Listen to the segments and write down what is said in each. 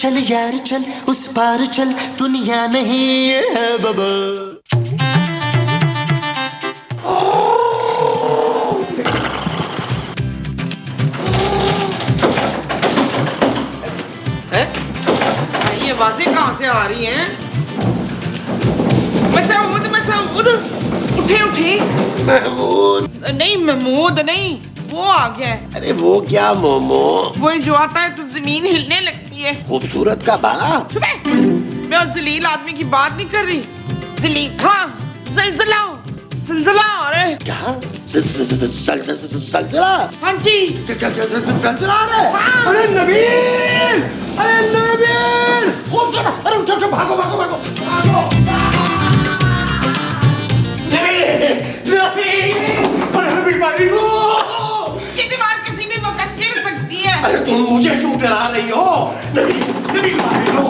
चल यार चल, उस पार चल, दुनिया नहीं है बबल। ये आवाजें कहाँ से आ रही हैं? मसूद, उठे उठे। महमूद नहीं, महमूद नहीं, वो आ गया है। अरे वो क्या मोमो? वो जो आता है तो जमीन हिलने लगती है। खूबसूरत का बाप। मैं उस जलील आदमी की बात नहीं कर रही। जलील, हाँ, जलजला जलजला आ रहा है। क्या? जलजला? हाँ जी, जलजला आ रहा है? अरे नबील, अरे नबील, खूबसूरत, अरे उठो उठो, भागो भागो भागो भागो। नबील, अरे नबील मारी लो। ये दीवार किसी भी वक्त गिर सकती है। अरे तुम मुझे क्यों डरा रही हो? नबील, नबील मारी लो।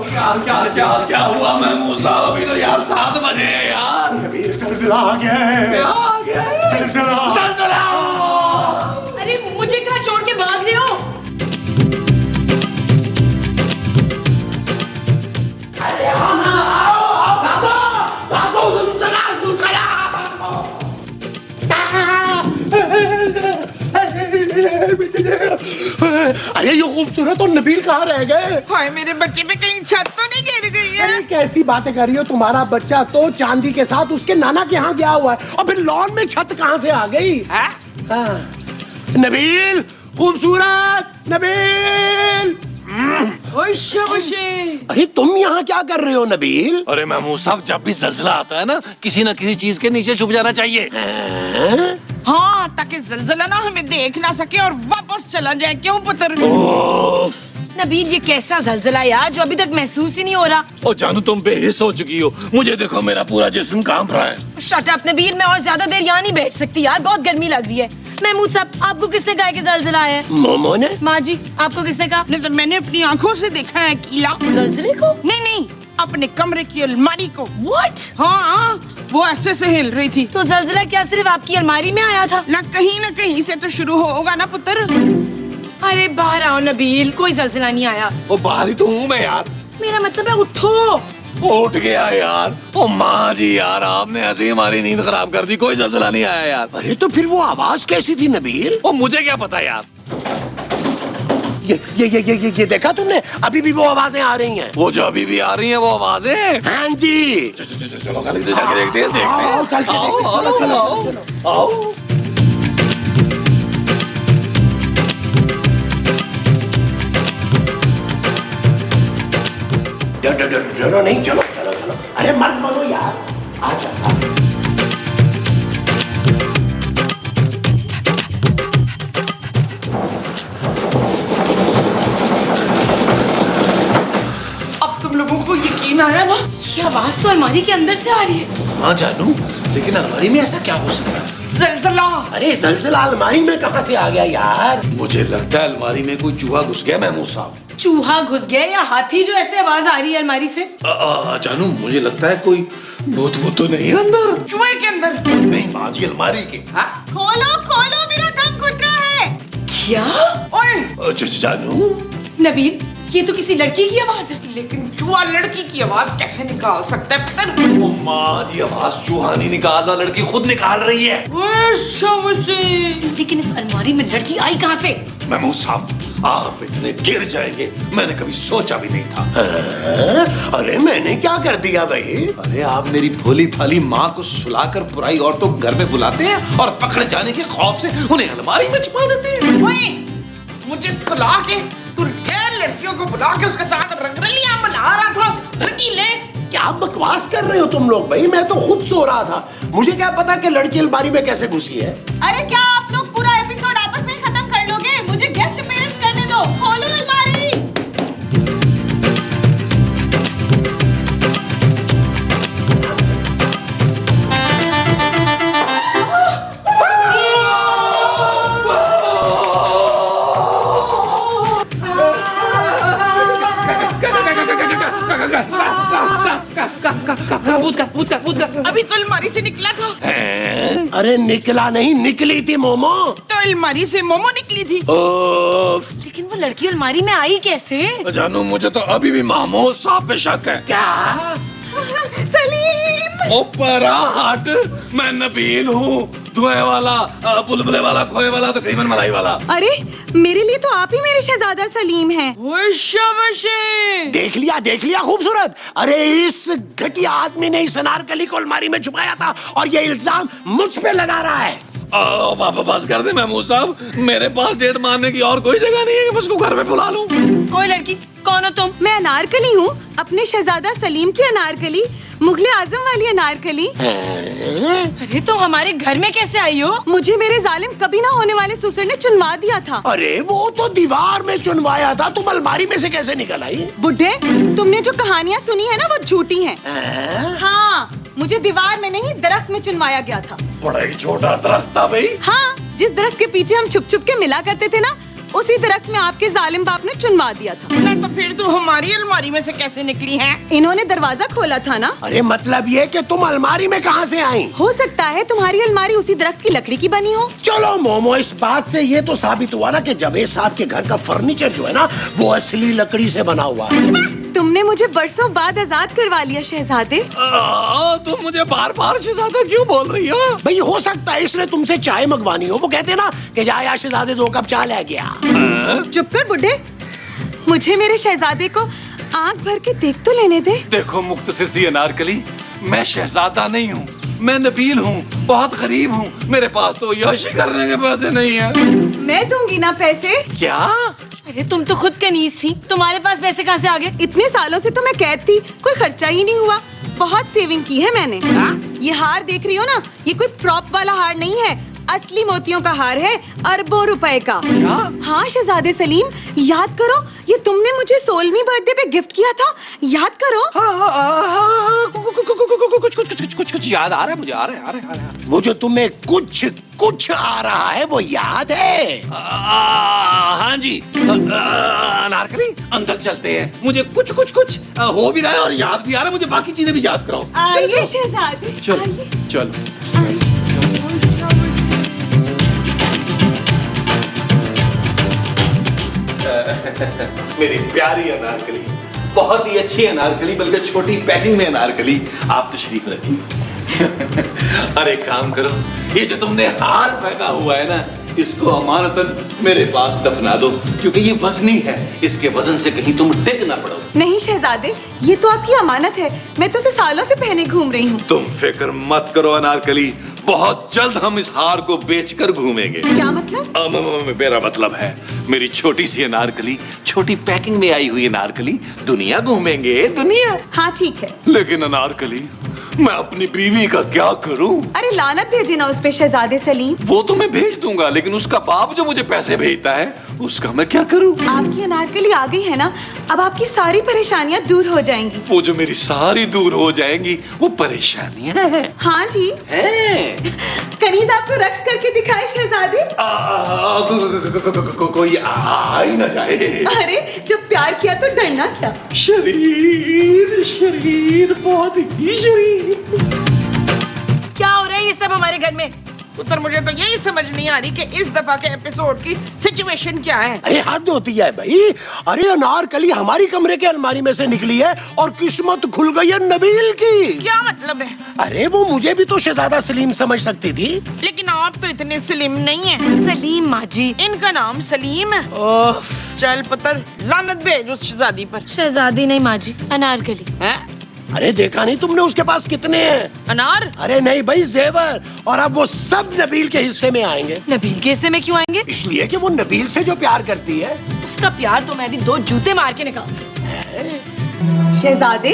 क्या क्या क्या क्या हुआ महमूद साहब? अभी तो यार 7 बजे है यार। नबील जलजला आ गया है। क्या आ गया है? जलजला, जलजला! अरे मुझे कहाँ छोड़ के भाग रहे हो? अरे आओ ना, आओ भागो भागो, जलजला जलजला अरे ये खूबसूरत और नबील कहाँ रह गए? हाय, मेरे बच्चे पे कहीं छत तो नहीं गिर गई है? अरे कैसी बातें कर रही हो? तुम्हारा बच्चा तो चांदी के साथ उसके नाना के यहाँ गया हुआ है, और फिर लॉन में छत कहाँ से आ गई? हाँ। नबील, खूबसूरत नबील। अरे तुम यहाँ क्या कर रहे हो नबील? अरे महमूद साहब, जब भी जलजला आता है ना, किसी न किसी चीज के नीचे छुप जाना चाहिए। हाँ, ताकि जलजला ना हमें देख ना सके और वापस चला जाए। क्यों पुत्र? नबील, ये कैसा जलजला यार, जो अभी तक महसूस ही नहीं हो रहा। ओ जानू, तुम बेहिस हो चुकी हो। मुझे देखो, मेरा पूरा जिस्म कांप रहा है। शट अप नबील, मैं और ज्यादा देर यहाँ नहीं बैठ सकती यार, बहुत गर्मी लग रही है। महमूद साहब, आपको किसने कहा कि जलजला आया है? मोमो ने। माँ जी, आपको किसने कहा? नहीं तो मैंने अपनी आंखों से देखा है कीला। जलजले को? नहीं, अपने कमरे की अलमारी को। What? हाँ, वो ऐसे से हिल रही थी। तो जलजला क्या सिर्फ आपकी अलमारी में आया था? ना कहीं से तो शुरू होगा ना पुत्र। अरे बाहर आओ नबील, कोई जलजला नहीं आया। ओ बाहर ही तो हूँ मैं यार। मेरा मतलब है उठो। उठ गया यार। ओ माँ जी यार, आपने ऐसे ही हमारी नींद खराब कर दी। कोई जलजला नहीं आया यार। अरे तो फिर वो आवाज कैसी थी नबील? ओ मुझे क्या पता यार। ये देखा तुमने? अभी भी वो आवाजें आ रही हैं। वो जो अभी भी आ रही है वो आवाजें? हाँ जी। चलो देखते हैं। आओ, चल के देखते हैं, चलो, चलो। आओ। डरो नहीं, चलो चलो चलो। अरे मत बोलो यार, आ जा। अब तुम लोगों को यकीन आया ना? ये आवाज तो अलमारी के अंदर से आ रही है। हाँ जानू, लेकिन अलमारी में ऐसा क्या हो सकता है? जलजला। अरे जलजला अलमारी में कहाँ से आ गया यार? मुझे लगता है अलमारी में कोई चूहा घुस गया महमूद साहब। चूहा घुस गया या हाथी, जो ऐसे आवाज आ रही है अलमारी से? जानू, मुझे लगता है कोई भूत तो नहीं है अंदर। चूहे के अंदर? नहीं माँ जी, अलमारी के। खोलो, मेरा दम घुट रहा है। क्या? ओए जानू, नबील, ये तो किसी लड़की की आवाज है। लेकिन चूहा लड़की की आवाज कैसे निकाल सकता है पुत्र? ओ माँ जी, आवाज चूहा नहीं निकाल रहा, लड़की खुद निकाल रही है। लेकिन इस अलमारी में लड़की आई कहाँ से? महमूद साहब, आप इतने गिर जाएंगे मैंने कभी सोचा भी नहीं था। अरे मैंने क्या कर दिया भाई? अरे आप मेरी भोली भाली माँ को सुलाकर पुराई औरतों को घर में बुलाते हैं और पकड़े जाने के खौफ से उन्हें अलमारी में छुपा देते हैं। ओए, मुझे सुला के तू गैर लड़कियों को बुला के उसके साथ रंगरलियां मना रहा था। रंगीले, क्या बकवास कर रहे हो तुम लोग भाई? मैं तो खुद सो रहा था, मुझे क्या पता कि लड़की अलमारी में कैसे घुसी है। अरे क्या आप लोग पूरा एपिसोड आपस में खत्म कर लोगे? मुझे गेस्ट अपीयरेंस करने दो। खोलो अलमारी। अभी तो अलमारी से निकला था। अरे निकला नहीं, निकली थी मोमो। तो अलमारी से मोमो निकली थी। ओफ। लेकिन वो लड़की अलमारी में आई कैसे? जानू मुझे तो अभी भी महमूद साहब पे शक है। क्या? सलीम! ऊपर हट, मैं नबील हूँ, धुएं वाला, बुलबुले वाला, खोए वाला, तकरीबन मलाई वाला। अरे मेरे लिए तो आप ही मेरे शहजादा सलीम हैं। देख लिया खूबसूरत। अरे इस घटिया आदमी ने इस अनारकली को अलमारी में छुपाया था और ये इल्जाम मुझ पे लगा रहा है। पापा बस कर दे महमूद साहब, मेरे पास डेट मारने की और कोई जगह नहीं है कि मैं उसको घर में बुला लूं। कोई लड़की, कौन हो तुम? मैं अनारकली हूँ, अपने शहजादा सलीम की अनारकली, मुगले आजम वाली अनारकली। अरे तुम हमारे घर में कैसे आई हो? मुझे मेरे जालिम कभी ना होने वाले ससुर ने चुनवा दिया था। अरे वो तो दीवार में चुनवाया था, तुम अलमारी में से कैसे निकल आई? बुड्ढे, तुमने जो कहानियाँ सुनी है ना वो झूठी हैं। हाँ, मुझे दीवार में नहीं दरख्त में चुनवाया गया था। बड़ा ही छोटा दरख्त था भाई। हाँ, जिस दरख्त के पीछे हम छुप छुप के मिला करते थे ना, उसी दरख्त में आपके जालिम बाप ने चुनवा दिया था। तो फिर तू हमारी अलमारी में से कैसे निकली है? इन्होंने दरवाजा खोला था ना। अरे मतलब ये कि तुम अलमारी में कहाँ से आई? हो सकता है तुम्हारी अलमारी उसी दरख्त की लकड़ी की बनी हो। चलो मोमो, इस बात से ये तो साबित हुआ ना कि जावेद साहब के घर का फर्नीचर जो है ना वो असली लकड़ी से बना हुआ है। तुमने मुझे बरसों बाद आजाद करवा लिया शहजादे। तुम मुझे बार बार शहजादा क्यों बोल रही हो? भाई हो सकता है इसने तुमसे चाय मंगवानी हो। वो कहते ना कि जा शहजादे 2 कप चाय ले गया। चुप कर बुड्ढे, मुझे मेरे शहजादे को आंख भर के देख तो लेने दे। देखो मुख्तसर सी अनारकली, मैं शहजादा नहीं हूँ, मैं नबील हूँ, बहुत गरीब हूँ, मेरे पास तो यशी करने के पैसे नहीं है। मैं दूंगी ना पैसे। क्या? अरे तुम तो खुद कनीज थी, तुम्हारे पास पैसे कहाँ से आ गए? इतने सालों से तो मैं कैद थी, कोई खर्चा ही नहीं हुआ। बहुत सेविंग की है मैंने। ये हार देख रही हो ना, ये कोई प्रॉप वाला हार नहीं है, असली मोतियों का हार है, अरबों रुपए का। हाँ शहजादे सलीम, याद करो, ये तुमने मुझे 16वीं बर्थडे पे गिफ्ट किया था, याद करो। कुछ याद आ रहा है मुझे, आ रहा है। वो जो तुम्हें कुछ आ रहा है वो याद है? हाँ जी। अनारकली अंदर चलते हैं, मुझे कुछ हो भी रहा है और याद भी आ रहा है, मुझे बाकी चीजें भी याद कराओ। आइए शहजादे, चलो। मेरी प्यारी अनारकली, बहुत ही अच्छी अनारकली, बल्कि छोटी पैकिंग में अनारकली, आप तशरीफ रखिए। अरे काम करो, ये जो तुमने हार पहना हुआ है ना, इसको अमानतन मेरे पास दफना दो, क्योंकि ये वजनी है, इसके वजन से कहीं तुम डिग ना पड़ो। नहीं शहजादे, ये तो आपकी अमानत है, मैं तो उसे सालों से पहने घूम रही हूँ। तुम फिक्र मत करो अनारकली, बहुत जल्द हम इस हार को बेचकर घूमेंगे। क्या मतलब? मेरा मतलब है, मेरी छोटी सी अनारकली, छोटी पैकिंग में आई हुई अनारकली, दुनिया घूमेंगे, दुनिया। हाँ ठीक है। लेकिन अनारकली, मैं अपनी बीवी का क्या करूं? अरे लानत भेजे ना उस पे शहजादे सलीम। वो तो मैं भेज दूंगा, लेकिन उसका बाप जो मुझे पैसे भेजता है, उसका मैं क्या करूं? आपकी अनारकली आ गई है ना, अब आपकी सारी परेशानियाँ दूर हो जाएंगी। वो जो मेरी सारी दूर हो जाएंगी, वो परेशानियां हैं। हाँ जी। कनीज आपको रक्स करके दिखाए शहजादे। कोई आ ही ना जाए। अरे जब प्यार किया तो डरना क्या। शरीर बहुत ही शरीर। क्या हो रहा है ये सब हमारे घर में? उत्तर मुझे तो यही समझ नहीं आ रही कि इस दफा के एपिसोड की सिचुएशन क्या है। अरे हद होती है भाई। अरे अनारकली हमारी कमरे के अलमारी में से निकली है और किस्मत खुल गई है नबील की। क्या मतलब है? अरे वो मुझे भी तो शहजादा सलीम समझ सकती थी, लेकिन आप तो इतने सलीम नहीं है। सलीम माँ जी, इनका नाम सलीम है। चल पुत्र, लानत भेज उस शहजादी पर। शहजादी नहीं माँ जी, अनारकली है? अरे देखा नहीं तुमने उसके पास कितने हैं? अनार? अरे नहीं भाई, जेवर। और अब वो सब नबील के हिस्से में आएंगे। नबील के हिस्से में क्यों आएंगे? इसलिए कि वो नबील से जो प्यार करती है। उसका प्यार तो मैं भी 2 जूते मार के निकालती। शहजादे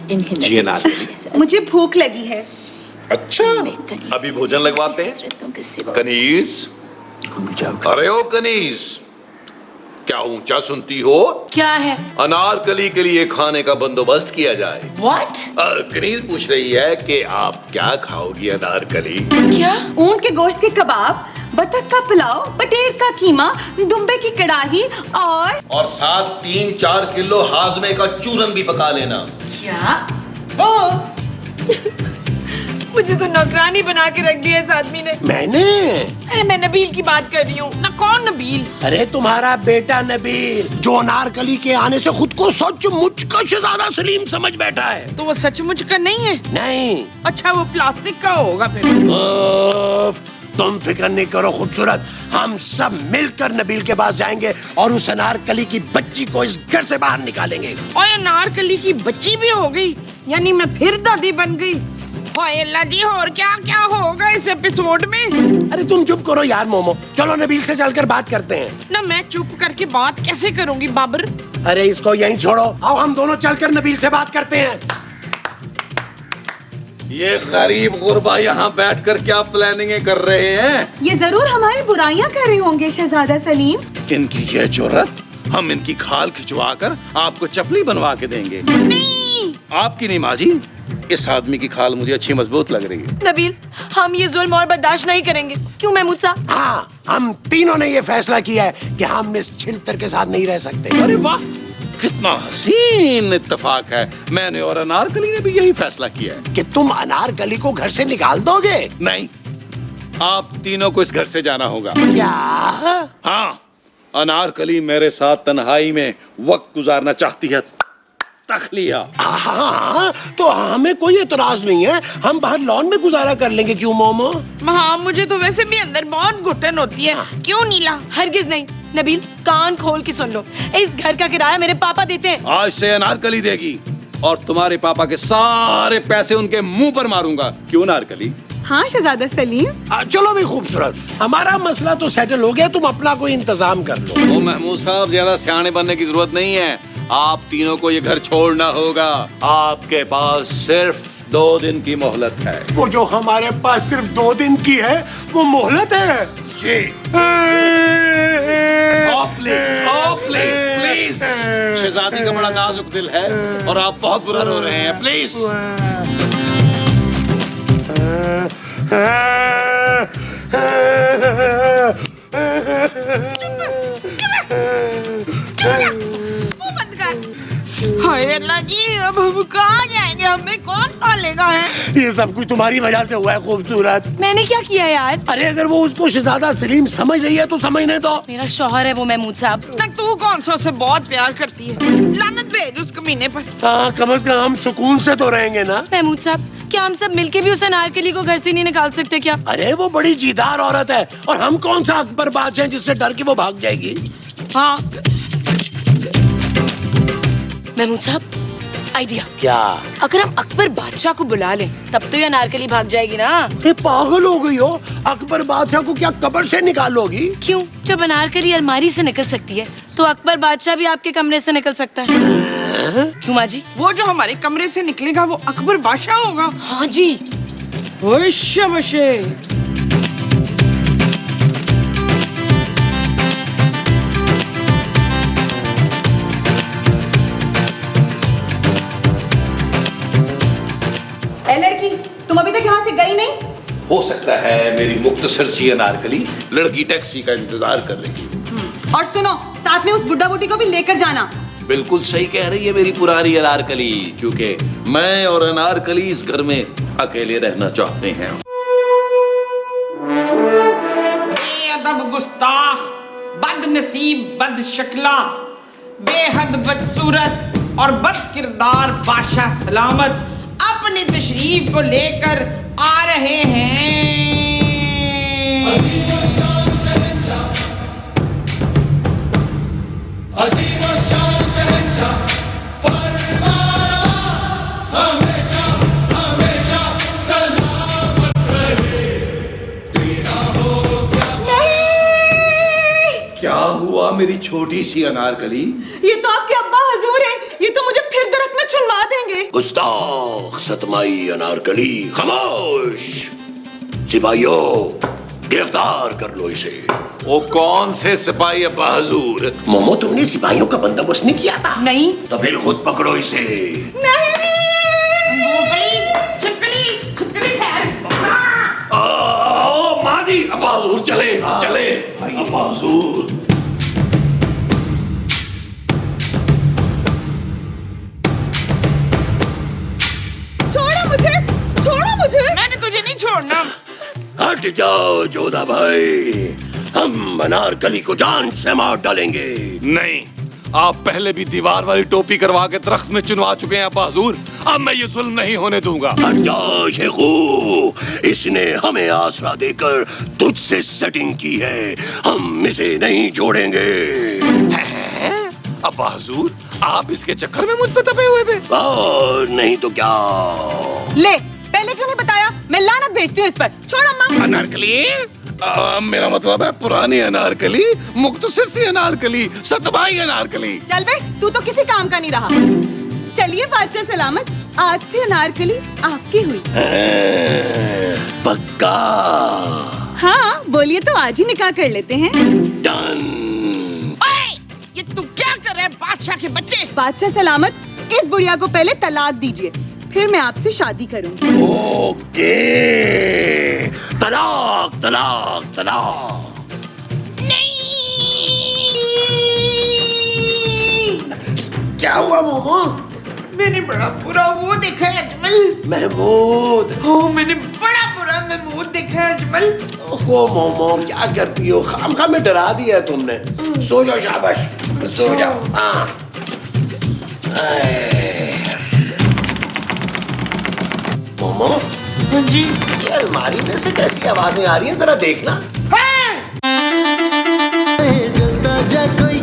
जी अनारकली, मुझे भूख लगी है। अच्छा, अभी भोजन लगवाते हैं। कनीज, अरे ओ कनीज, क्या ऊंचा सुनती हो? क्या है? अनारकली के लिए खाने का बंदोबस्त किया जाए। What? कनीज पूछ रही है कि आप क्या खाओगी अनारकली? क्या? ऊंट के गोश्त के कबाब, बतख का पुलाव, बटेर का कीमा, दुम्बे की कड़ाही और साथ 3-4 किलो हाजमे का चूरन भी पका लेना। क्या? मुझे तो नौकरानी बना के रख दिया इस आदमी ने। मैंने? अरे मैं नबील की बात कर रही हूँ ना। कौन नबील? अरे तुम्हारा बेटा नबील, जो अनारकली के आने से खुद को सचमुच का शहजादा सलीम समझ बैठा है। तो वो सचमुच का नहीं है? नहीं। अच्छा वो प्लास्टिक का होगा फिर। उफ, तुम फिक्र नहीं करो खूबसूरत, हम सब मिलकर नबील के पास जाएंगे और उस अनारकली की बच्ची को इस घर से बाहर निकालेंगे। ओए अनारकली की बच्ची भी हो गई, यानी मैं फिर दादी बन गई। ओए अल्लाह जी, और क्या क्या होगा इस एपिसोड में? अरे तुम चुप करो यार मोमो, चलो नबील से चलकर बात करते हैं। ना मैं चुप करके बात कैसे करूंगी बाबर? अरे इसको यहीं छोड़ो, आओ हम दोनों चलकर नबील से बात करते हैं। ये गरीब गुरबा यहाँ बैठकर क्या प्लानिंग कर रहे हैं? ये जरूर हमारी बुराइयां कर रहे होंगे शहजादा सलीम। इनकी ये जुर्रत, हम इनकी खाल खिंचवा कर आपको चपली बनवा के देंगे। नहीं, आपकी नहीं माँ जी, इस आदमी की खाल मुझे अच्छी मजबूत लग रही है। नबील, हम ये जुल्म और बर्दाश्त नहीं करेंगे। क्यों महमूद साहब? हाँ, हम तीनों ने ये फैसला किया है कि हम इस छिलतर के साथ नहीं रह सकते। अरे वाह, कितना हसीन इत्तेफाक है। मैंने और अनारकली ने भी यही फैसला किया है कि तुम अनारकली को घर से निकाल दोगे। नहीं, आप तीनों को इस घर से जाना होगा। क्या? हाँ, अनारकली मेरे साथ तन्हाई में वक्त गुजारना चाहती है। तखलिया। हाँ, तो हमें कोई एतराज नहीं है, हम बाहर लॉन में गुजारा कर लेंगे। क्यों मोमो? हाँ मुझे तो वैसे भी अंदर बहुत घुटन होती है। क्यों नीला? हरगिज नहीं। नबील, कान खोल के सुन लो, इस घर का किराया मेरे पापा देते हैं। आज से अनारकली देगी और तुम्हारे पापा के सारे पैसे उनके मुंह पर मारूंगा। क्यों अनारकली? हाँ शहजादा सलीम। चलो भी खूबसूरत, हमारा मसला तो सेटल हो गया, तुम अपना कोई इंतजाम कर लो। ओ महमूद साहब, ज्यादा सियाने बनने की जरूरत नहीं है। आप तीनों को ये घर छोड़ना होगा। आपके पास सिर्फ 2 दिन की मोहलत है। वो जो हमारे पास सिर्फ 2 दिन की है, वो मोहलत है जी। प्लीज, शहजादी का बड़ा नाजुक दिल है और आप बहुत बुरा रो रहे हैं। प्लीज। हाय अल्लाह जी, अब हम कहाँ जाएंगे? हमें कौन पालेगा है? ये सब कुछ तुम्हारी वजह से हुआ है खूबसूरत। मैंने क्या किया यार? अरे अगर वो उसको शहजादा सलीम समझ रही है तो समझने दो। मेरा शौहर है वो महमूद साहब। तक तू कौन सा उससे बहुत प्यार करती है? लानत भेज उस कमीने पर। हाँ, कम से कम हम सुकून से तो रहेंगे ना। महमूद साहब, क्या हम सब मिलके भी उस अनारकली को घर से नहीं निकाल सकते क्या? अरे वो बड़ी जीदार औरत है और हम कौन सा अकबर बादशाह हैं जिससे डर के वो भाग जाएगी। हाँ महमूद साहब, आइडिया। क्या? अगर हम अकबर बादशाह को बुला लें तब तो ये अनारकली भाग जाएगी ना। ये पागल हो गई हो? अकबर बादशाह को क्या कब्र से निकालोगी? क्यों? जब अनारकली अलमारी से निकल सकती है तो अकबर बादशाह भी आपके कमरे से निकल सकता है। क्यों माँ जी? वो जो हमारे कमरे से निकलेगा वो अकबर बादशाह होगा। हाँ जी। ओए शाबाशे। लड़की, तुम अभी तक यहाँ से गई नहीं? हो सकता है मेरी मुख्तसर सी अनारकली लड़की टैक्सी का इंतजार कर रही है। और सुनो, साथ में उस बुड्ढा बुड्ढी को भी लेकर जाना। बिल्कुल सही कह रही है मेरी पुरानी अनारकली, क्योंकि मैं और अनारकली इस घर में अकेले रहना चाहते हैं। बेअदब, गुस्ताख, बदनसीब, बदशक्ला, बेहद बदसूरत और बद किरदार बादशाह सलामत अपनी तशरीफ को लेकर आ रहे हैं। क्या हुआ मेरी छोटी सी अनारकली? ये तो आपके अब्बा हजूर हैं। ये तो मुझे फिर दरख्त में चुनवा देंगे। गुस्ताख, सतमाई अनारकली, खामोश। सिपाहियों, गिरफ्तार कर लो इसे। वो कौन से सिपाही अब्बा हजूर? मोमो, तुमने सिपाहियों का बंदोबस्त नहीं किया था? नहीं। तो फिर खुद पकड़ो इसे। माँ जी, अब्बा हजूर चले चले। अब्बा हजूर। छोड़ो मुझे, छोड़ो मुझे। मैंने तुझे ना। हट जाओ जोधा भाई, हम अनारकली को जान से मार डालेंगे। नहीं, आप पहले भी दीवार वाली टोपी करवा के दरख्त में चुनवा चुके हैं अब्बा हुजूर। अब मैं ये जुल्म नहीं होने दूंगा। हट जाओ शेखू, इसने हमें आसरा देकर तुझसे सेटिंग की है, हम इसे नहीं छोड़ेंगे। अब्बा हुजूर, आप इसके चक्कर में मुझ पे तपे हुए थे। और नहीं तो क्या। ले, पहले क्यों नहीं बताया? मैं लानत भेजती हूँ इस पर। छोड़ अम्मा। अनारकली, मेरा मतलब है पुरानी अनारकली, मुख्तसर सी अनारकली, सतबाई अनारकली। चल बे, तू तो किसी काम का नहीं रहा। चलिए बादशाह सलामत, आज से अनारकली आपकी हुई। पक्का? हाँ, बोलिए तो आज ही निकाह कर लेते हैं। डन। ओए, ये तू क्या कर रहे हैं बादशाह के बच्चे? बादशाह सलामत, इस बुढ़िया को पहले तलाक दीजिए, फिर मैं आपसे शादी करूंगी। ओके, तलाक तलाक तलाक। क्या हुआ मोमो? मैंने बड़ा बुरा वो देखा है अजमल। महमूद। मैंने बड़ा बुरा महमूद देखा है अजमल। ओहो मोमो, क्या करती हो? खामखा में डरा दिया है तुमने। सो जाओ, शाबाश, सो जाओ। हाँ, मोमो। हाँ जी। ये अलमारी में से कैसी आवाजें आ रही हैं, जरा देखना। हाँ। जल्दा जा कोई